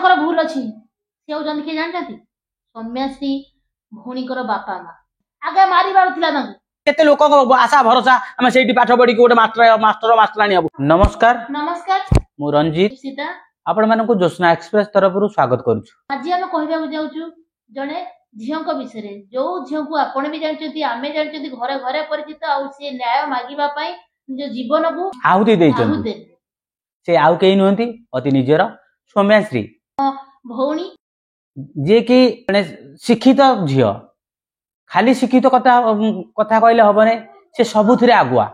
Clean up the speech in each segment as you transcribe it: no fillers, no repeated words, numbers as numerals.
आपणकर भूल अच्छी सी होती किए जानते सौम्याश्री भौणीकर बापा माँ आगे मारिबार केते लोक आशा भरोसा आम से पाठ पढ़ी गोटे मास्टर मास्टराणी हबू। नमस्कार नमस्कार मु रंजीत सीता आपण मानक ज्योत्सना एक्सप्रेस तरफ स्वागत करुछु। आज आम कहवाक जाऊँ जड़े झील विषय जो झील को आपण भी जानते आम जानते घरे घरे परिचित सी न्याय मागिबाई निज जीवन को आहुति देइछन्ति से आउ कई नुहंती अति निजर सौम्याश्री भौणी जे कि शिक्षित झील खाली शिक्षित कथा कथा कहले हबने से सबुथिरे आगुआ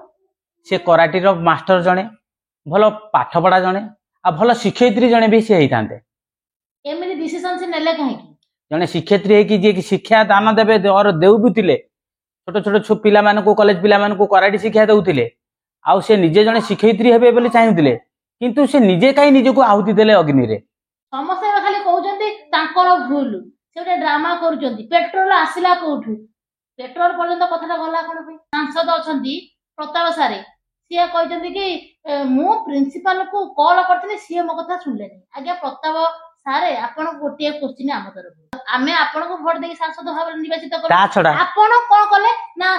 से कराटीर मास्टर जणे भल पाठ पढ़ा जणे आ भल शिक्षयित्री जणे भी से होइतांते एमिति डिसीजन से नेले काहे जणे शिक्षयित्री है कि जे कि शिक्षा दान देबे और देउ भी थिले छोट छोट पिला मानकु कॉलेज पिला मानकु कराटी शिक्षा देउथिले आ से निजे जणे शिक्षयित्री हेबे बोली चाहुथिले किंतु से निजे काई निजे को आहुति देले अग्नि रे समस्त खाली कहउचंती तांकर भूल से ड्रामा करूचंती पेट्रोल आसिला कोठू पेट्रोल पर्यंत कथा गला कोन पे सांसद अछंती प्रताप सारे सी कहते कि मु प्रिंसिपल को कॉल करते सी मो कथा सुनले आज्ञा प्रताप सारे आपण गोटे क्वेश्चन आम तरफ आमे आपण को भोट देकी सांसद भाव निर्वाचित कर आपण कोन कले ना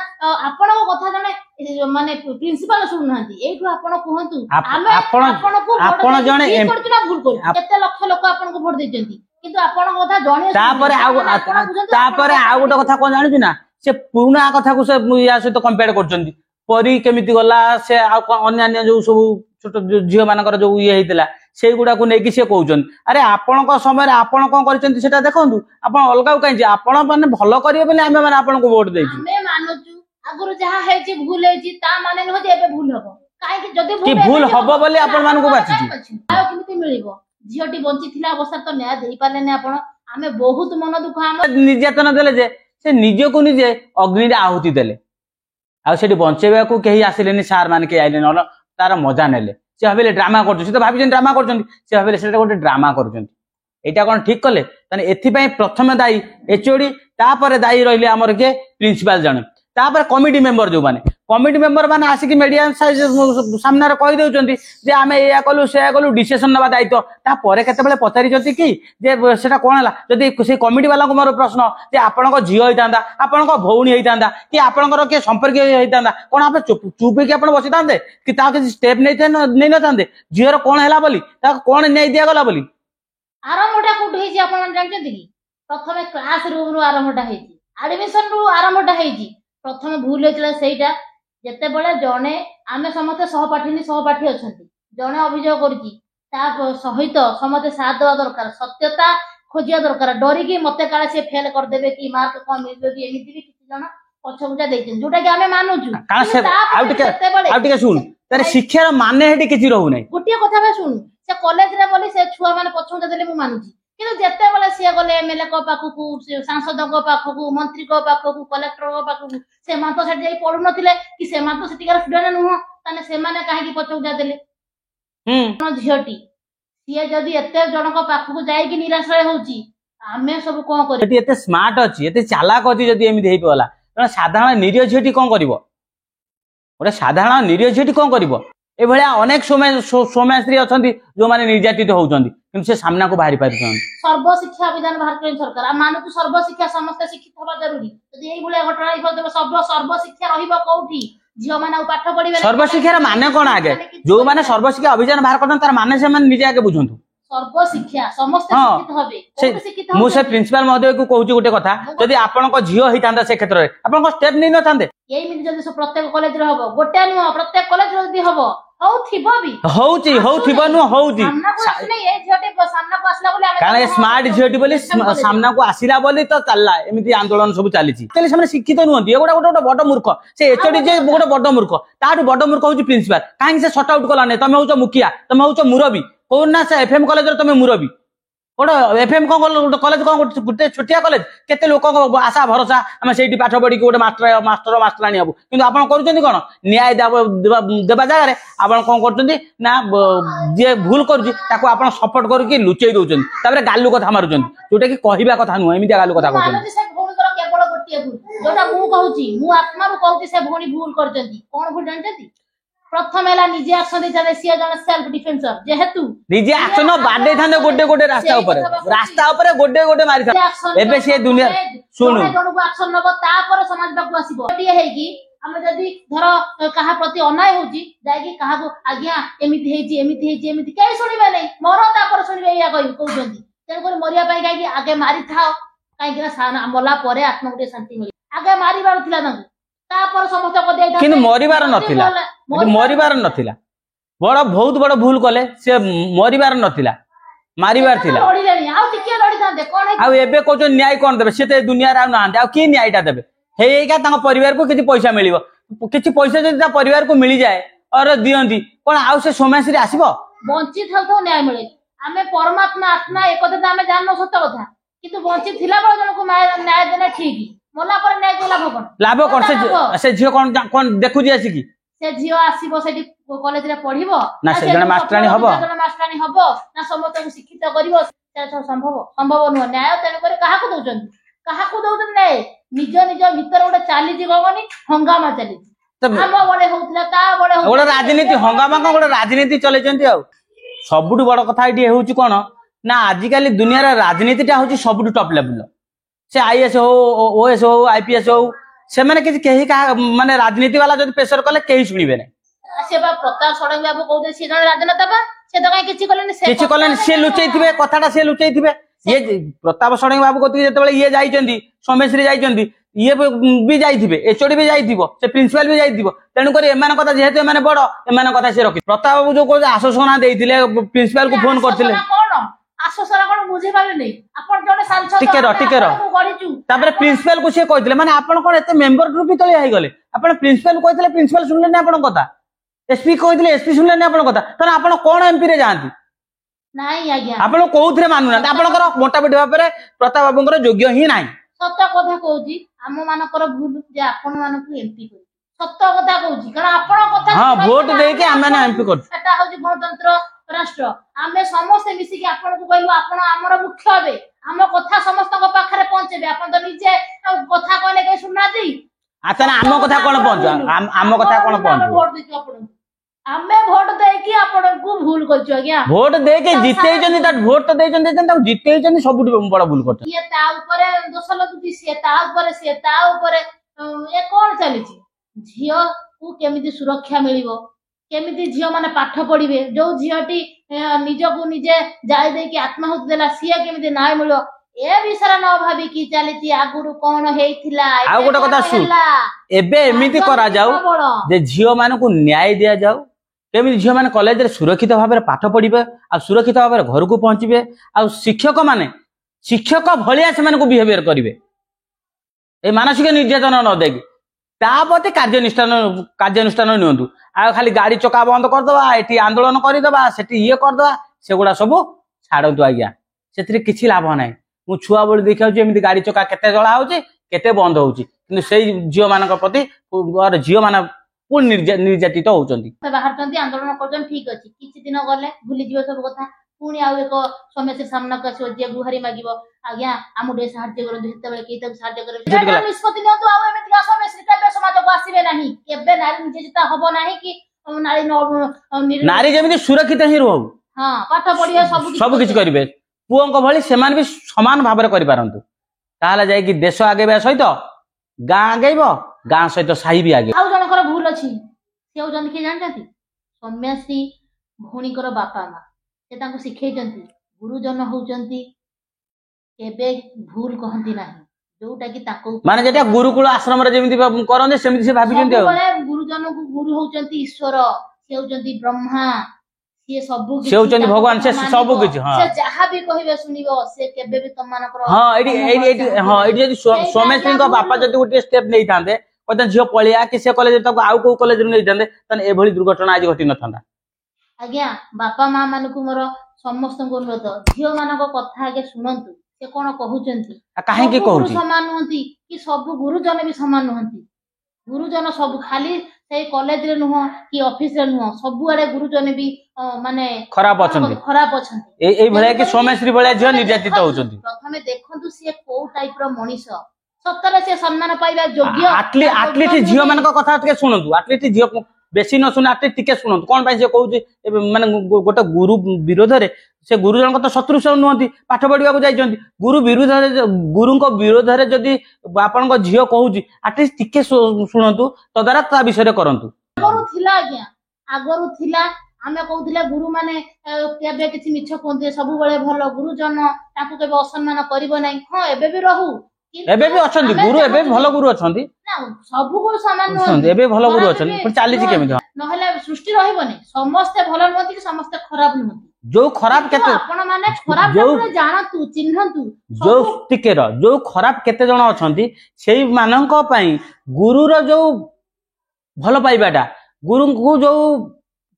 आपण को कथा जने माने प्रिंसिपल सुन नांती एठू आपण कहंतु आमे आपण को आपण जने करतुना भूल कर केते लक्ष लोक आपण को भोट देजंती किंतु आपण कथा जणे तापरे आ गोटे कथा कोन जानु ना से पुराना कथा को से या सहित कंपेयर करचंती परी केमिति गला से अन्य जो सब छोट झील मानकर जो ये हेतिला से गुडा को नेकी से कहउचन अरे आपण को समय आपण कोन करचंती सेटा देखंतु आपण अलगा काई जे आपण माने भलो करियो बोले आमे माने आपण को वोट देइछु आमे मानुचु आगुरु जहा हेची भूल हेची ता माने न एबे भूल हबो काई कि जदी भूल हबो बोले आपण मान को बाचिछु आ केमिति मिलिबो झीलटी बंची थिला अवस्था तो न्याय देई पाले ने आपण आमे बहुत मन दुख हम निर्यातन देले जे से निजे को निजे अग्नि रे आहुति देले आ सेठी बंचेबा को केही आसिलेनी सार मान के आइले न तार मजा नेले से भाविले ड्रामा करछु से तो भाबी ड्रामा करछंती से भाविले सेटा गोटे ड्रामा करछंती एटा कोन ठीक कले तने एथि पई प्रथम दायी एचओडी तापर दायी रहिले हमर के प्रिंसिपल जने तापर कमिटी मेंबर जो माने आसिक मीडिया सामने कहि देउचंती जे आमे एया कलु से कलु डिसीजन नबा दायित्व ता परे केते बेले पचारि जति कि जे सेटा कोन हला जदि से कमिटी वाला को मोर प्रश्न जे आपन को झियो होइतांदा आपन को भौणी होइतांदा कि आपन के संपर्क होइतांदा कोन आप चुप के आपन बसितांदे कि ता के स्टेप नै न तांदे झियोर कोन हला बोली ता कोन नै दिया गला बोली आरंभटा कोठ हेची आपन जानते कि प्रथमे क्लास रूम रो आरंभटा हेची एडमिशन रो आरंभटा हेची प्रथम भूल होइतला सेटा जेते बळे जणे आमे समते सहपाठी अछंती जणे अभियोग करची ता सहित समते साथ देवा दरकार सत्यता खोजिया दरकार डरी कि मते काळे से फेल कर देबे कि मार्क कम मिलबे कि एमिति भी किछि जण पछबुजा दैछन जोटा कि आमे मानुछु आ टिके सुन तारे शिक्षा माने हेटी किछि रहउ नै गोटिए कथा बे सुन से कॉलेज रे बोली से छुआ माने पछबुजा देले मु मानुछि किंतु जेते बेले सी गले एमएलए को पाखकू सांसद को पाखकू मंत्री को पाखकू कलेक्टर को पाखकू से मान तो सेठी पढु नथिले कि से मान तो सेठीकार स्टूडेंट नुह तने से माने काहे कि पछबुजा देले झियोटी सी जदी एते जण को पाखकू जाई कि निराश्रय होउची आमे सब कोन करी सेठी एते स्मार्ट अछि एते चालाक अछि जदी एमि देई पला तने साधारण निरीह झियोटी कोन करिवो ओरे साधारण निरीह झियोटी कोन करिवो ए भलिया अनेक सौम्याश्री अछंती जो माने निर्यातित होउचंती किंतु से सामना को बाहरी पारिछन सर्व शिक्षा अभियान बाहर करेन सरकार आ मानु सर्व शिक्षा समस्त शिक्षित होबा जरूरी यदि एई भलिया घटना हिबो देबो सर्व शिक्षा रहिबो कोठी झियो माने पाठ पढिबे सर्व शिक्षा माने कोन आगे जो माने सर्व शिक्षा अभियान बाहर करन तार माने से माने निजे आगे बुझंतु सर्व शिक्षा समस्त शिक्षित होबे कोठी शिक्षित मु से प्रिंसिपल महोदय को कहूची गोटे कथा यदि आपन को झियो हितांदा से क्षेत्र रे आपन को स्टेप नै न थांदे एई मिनि जदि प्रत्येक कॉलेज रे होबो गोटे नु प्रत्येक कॉलेज रे भी होबो स्मार्ट झियोटी बोली सामना को आसिला बोली तो चलला एमिति आंदोलन सब चली शिक्षित नुहंती गोटे गोटे बड़ मूर्ख से एचओडी जे गोटे बड़ मूर्ख ताठू बड़ मूर्ख होची प्रिंसिपल काहे से शॉर्ट आउट कला नै तमे होचो मुखिया तमे होचो मुरबी कोन ना से एफएम कॉलेज रे तमे मुरबी गोटे एफएम कॉलेज गोटे छोटिया कॉलेज केते लोक आशा भरोसा आम से पाठ पढ़ी गोटे मास्टर मास्टराणी हबू किंतु आपण करूचंती कोन न्याय देबा जगह रे आपण कोन करचंती ना जे भूल करूची ताको आपण सपोर्ट करके लुचेई दोचंती ताबरे गालु कथा मारुचंती जोटा कि कहिबा कथा नु एमिति गालु कथा करचंती से भूल करो केवल गोटिए भूल जोटा मु कहूची मु आत्मा रो कहूची से भूणी भूल करचंती कोन भूल जानचंती प्रथम है निजे आक्शन देते सी जन सेल्फ डिफेन्सर जेहेतु निजे आक्शन बाडे थांदे गोटे गोटे रास्ता ऊपर गोटे गोटे मारि था एबे से दुनिया सुनु जन को आक्शन नबो तापर समाज बाकू आसीबो एटी है कि हम जदी धर कहा प्रति अन्याय होची जाई कि कहा को आज्ञा एमिति के सुनिबे नै मरो तापर सुनिबे या कहउछंती तेन को मरिया पाई काई आगे मारि थाओ काई कि साना मला परे आत्मा गुटे शांति मिली आगे मारि बार थिला तांको तापर समस्त को देई किन मरिबार नथिला मरिबार नथिला बड़ बहुत बड़ भूल कले से मरिबार नथिला मारिबार थिला लड़िलेनी आ टिके लड़ी थांदे कोन है आ एबे को न्याय कोन देबे से ते दुनिया रा नांदे आ की न्यायटा देबे हेका तांको परिवार को किछि पैसा मिलिबो किछि पैसा जदि ता परिवार को मिली जाए और दियंती कोन आ से सोमेश्री आसीबो वंचित हल तो न्याय मिले आमे परमात्मा आत्मा एक कथा आमे जाननो सत्य कथा किंतु वंचित थिला बळ जन को न्याय देना ठीक मला पर न्याय को लाभ कोन से झियो कोन देखु जी आसी की से झियो आसीबो सेठी कॉलेज रे पढिबो ना से जण मास्टरानी हबो ना समस्त को शिक्षित करिवो से संभव न न्याय तने करे काहा को दउचन नै निज भीतर गोटे चली गनी हंगामा चली हम बड़े होउतला ता बड़े हो गोटे राजनीति हंगामा को गोटे राजनीति चलेचंती आ सबुठु बड़ कथा एटी हेउची कोन ना आजिकल दुनिया रा राजनीतिटा होची सबुठु टॉप लेवल से आईएएस हो ओएस हो आईपीएस हो से माने किछि केही का माने राजनीति वाला जदि प्रेशर कले केही सुनिबे नै से बा प्रताप षडंगी बाबू कहते से जण राजनेता बा से तो काई किछि कलेन से लुचैथिबे कथाटा से लुचैथिबे ये प्रताप षडंगी बाबू कहते जेतेबेले ये जाइचंदी सोमेश्री जाइचंदी ये भी जाइथिबे एचओडी भी जाइथिबो से प्रिंसिपल भी जाइथिबो तेनु करी एमान कथा जेहेतु एमान बड़ एमान कथा से रखि प्रताप बाबू जो को आश्वासन देइथिले प्रिंसिपल को फोन करथिले कोन आश्वासन कोन बुझे पाले नै आपण जने सांसद टिके रो तापर प्रिंसिपल को से कहथिले माने आपण कोन एते मेंबर ग्रुप भी तले आइ गले आपण प्रिंसिपल कहथिले प्रिंसिपल सुनले नै आपण कथा एसपी कहथिले एसपी सुनले नै आपण कथा तने आपण कोन एमपी रे जांती नाही आज्ञा आपण कोउथरे मानु ना आपणकर मोटा बेटी भाबरे प्रताप बाबूंकर योग्य ही नाही सत्य कथा कहूची आम मानकर भूल जे आपण मानकु एमपी कर सत्य कथा कहूची कारण आपण कथा हां वोट दे के हम माने एमपी कर एटा होची गणतंत्र राष्ट्र आमे समस्त मिसी के आपण को कहलु आपण हमर मुख्य हेबे हम कथा समस्त को पाखरे पहुंचेबे आपण तो निजे कथा कहले के सुनना दी आता ना हम कथा कोन पहुंच हम कथा कोन पहुंच वोट दे आपण आमे वोट दे कि आपण को भूल करछु आज्ञा वोट दे के जितै जनी त वोट तो देजन देजन त जितै जनी सबुठ बड़ भूल करछ ये ता ऊपर दोष लगुची से ता ऊपर ए कोन चली झियो को केमिति सुरक्षा मिलिबो केमिति झियो माने पाठ पढिबे जो झियोटी निज को निजे जाय दे कि आत्माहुति देला सिया केमिति नाय मिलो ए विषय न भाबी कि चलीती आगुरु कोन हेइथिला आ गोटे कथा सु एबे एमिति करा जाऊ जे झियो माने को न्याय दिया जाऊ केमिति झियो माने कॉलेज रे सुरक्षित भाबरे पाठ पढिबे आ सुरक्षित भाबरे घर को पहुंचीबे आ शिक्षक माने शिक्षक भलिया से माने को बिहेवियर करिवे ए मानसिक निर्यातन न देगी तापते कार्यानुष्ठान नियंतु आ खाली गाड़ी चका बंद कर दबा एठी आंदोलन कर दबा सेठी ये कर दबा सेगुडा सब छाड़तु आज्ञा सेथिरे किछि लाभ नै मु छुआ बोल देखाउछि एमिति गाड़ी चका केते जळा होछि केते बंद होछि किंतु सेई जियो मानक प्रति और जियो माना पूर्ण निर्यातित होउचंती बाहर चंती आंदोलन करजन ठीक अछि किछि दिन गले भूली जिवो सब कथा पुणी आउ एक समस्या सामना कसियो जे गुहारी मागिबो आज्ञा आमु डे सहाय्य करन जेतेबेले के तक सहाय्य करन निष्पत्ति नियंतु आउ एमिति का समस्या केबे समाज को आसीबे नाही केबे नारी निजेता हबो नाही कि नारी जेमिति सुरक्षित ही रहू हां पाठ पढिया सब किछ करिवे पुओंक भली सेमान भी समान भाबरे करि पारंतु ताहाले जाय कि देश आगेबे सहित गां आगेबो गां सहित साही भी आगे आउ जनकर भूल अछि सेउ जन के जानथि सौम्यासी भौणीकर बापा मा से तांको सिखैचंती गुरुजन होउचंती केबे भूल कहंती नाही जोटा कि ताको माने जेटा गुरुकुल आश्रम रे जेमिति करन सेमिति से भाबिचंती गुरुजन को गुरु होउचंती ईश्वर से होउचंती ब्रह्मा से सबु से होउचंती भगवान से सबु किछ हां से जहा भी कहिबे सुनिबो से केबे भी तम मानकर हां एडी हां एडी जदी सोमेश्री को बापा जदी गोटे स्टेप नै थांदे कत झियो पळिया कि से कॉलेज तक आउ को कॉलेज नै थांदे तने एभली दुर्घटना आज घटी न थांदा आज्ञा बापा मां मानकु मोर समस्त को अनुरोध झियो मानको कथा आगे सुनंतु से कोन कहउचंती काहे के कहउची समान नहंती कि सब गुरुजन भी समान नहंती गुरुजन सब खाली से कॉलेज रे नुह कि ऑफिस रे नुह सब आड़े गुरुजन भी माने खराब अछंती एई भले कि सोमेश्री भले झियो निर्यातित होउचंती प्रथमे देखंतु से को टाइप रो मनीष सत्तर से सम्मान पाइबा योग्य आटली झियो मानको कथा के सुनंतु आटली झियो बेसी न शुणे आटे टिके शुणु कौन से कहूँ माने गोटे गुरु विरोध में से गुरुजन तो शत्रु से नुहति पाठ पढ़ा जाइए गुरु विरोध गुरु विरोध में जदि आपण झील कहूँ आटलिस्ट टिके शुणु तदारा ता विषय करतु आज्ञा आगरू थिला आमे कहूथिले गुरु माने केबे किछि मिछ कोंते सब बेले भलो गुरुजन ताकू केबे असम्मान करिवो नै हां एबे भी रहू एबे भी अछंती गुरु एबे भलो गुरु अछंती ना सब गुरु समान न एबे भलो गुरु अछंती पण चालीछि केमिति नहले सृष्टि रहइबो नै समस्त भलो नहति कि समस्त खराब नहति जो खराब केते आपण माने खराब पुरा जानतु चिन्हतु जो टिके रो जो खराब केते जण अछंती सेही मानक पई गुरुर जो भलो पाइबाटा गुरु को जो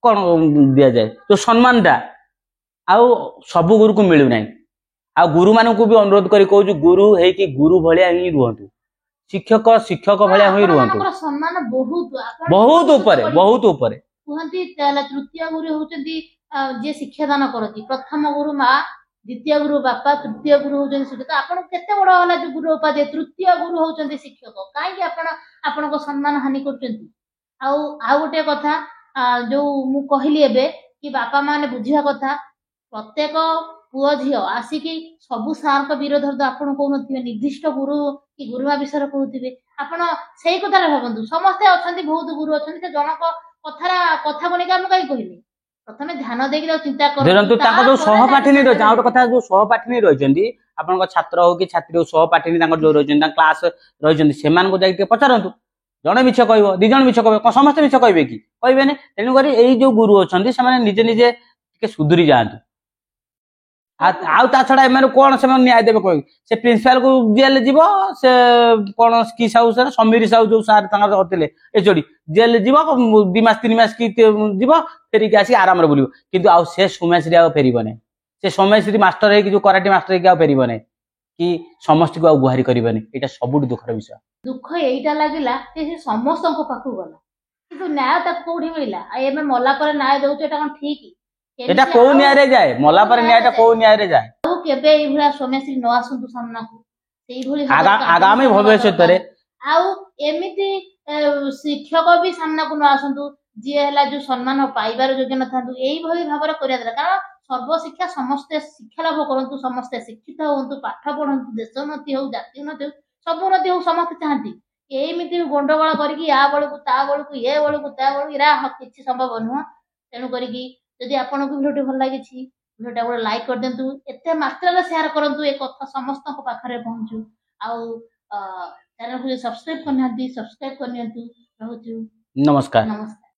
कौन दिया जाए जो सम्मान टा आउ सब गुरु को मिलू ना आ गुरु मान को भी अनुरोध करी कहूँ गुरु है कि गुरु भलिया ही रुहतु शिक्षक शिक्षक भलिया ही रुहतु सम्मान बहुत ऊपर बहुत ऊपर कहती तृतीय गुरु होचंती जे शिक्षादान करती प्रथम गुरु माँ द्वितीय गुरु बापा तृतीय गुरु होचंती शिक्षक आपण केते बड़ होला जो गुरु उपाधि तृतीय गुरु होचंती शिक्षक काहे आपण आपण को सम्मान हानि करचंती आउ गोटे कथा जो मु कहली एबे कि बापा माने बुझिया कथा प्रत्येक पुओ झियो आसिकी सबु सार को विरोध तो आपण कहउनथिबे निर्दिष्ट गुरु कि गुरुमा विषय कहउथिबे आपण सेही कथा भाबंतु समस्त अछंती बहुत गुरु अछंती से जनक कथा कोनी हम कहि कहली प्रथमे ध्यान देकी तो चिंता कर देखंतु ताको जो सहपाठिनी रह आउट कथा जो सहपाठिनी रहिचंती आपण को छात्र हो कि छात्री हो सहपाठिनी ताको जो रहिचंती क्लास रहिचंती सेमान को जाई पचारंतु जड़े मिछ कह दिज मिछ कह समस्त मिछ कहे कि कहे तेणुक यही जो गुरु अच्छा से निजे निजे सुधुरी जातु आउ ता छड़ा एम कौन से न्याय देवे कह से प्रिंसिपाल को जेल जीव से कौन कि साहू सर समीर साहू जो सार होते एचओडी जेल जीव 2 मास 3 मास कि जीव फेरिक आसी आराम बुल कि आउ से सोमेश्री आ फेरब ना से सोमेश्री मास्टर है जो कराटे मास्टर है फेरब ना कि समस्त को गुहारी करबनी एटा सबुठ दुखर विषय दुख एटा लागिला से समस्त को पाखु गला किंतु न्याय तक कोठी मिला आ एमे मला पर न्याय देउछ एटा कोन ठीक एटा को न्याय रे जाए मला पर न्यायटा को न्याय रे जाए तो केबे ई भला सोमेश्री न आसंतु सामना को सेई भली आगामी भविष्य रे आउ एमिति शिक्षक भी सामना को न आसंतु जे हला जो सम्मान पाइबार योग्य न थांतु एई भली भाबर करिया दर कारण सर्व शिक्षा समस्त शिक्षा लाभ करंतु समस्त शिक्षित होंतु पाठ पढ़ंतु देशोन्नति हो जाति उन्नति हो सब उन्नति हो समस्त चाहती एमिति गंडगोल करके आ बळकु ता बळकु ए बळकु ता बळकु इरा किछि संभव नुह तेनु करके यदि आपन को वीडियो भल लागि छि वीडियोटा गोटे लाइक कर देंतु एते मात्रा शेयर करंतु ए कथा समस्त को पाखरे पहुंचू आउ चैनल को सब्सक्राइब करनांती सब्सक्राइब करनियंतु रहउछु नमस्कार नमस्कार।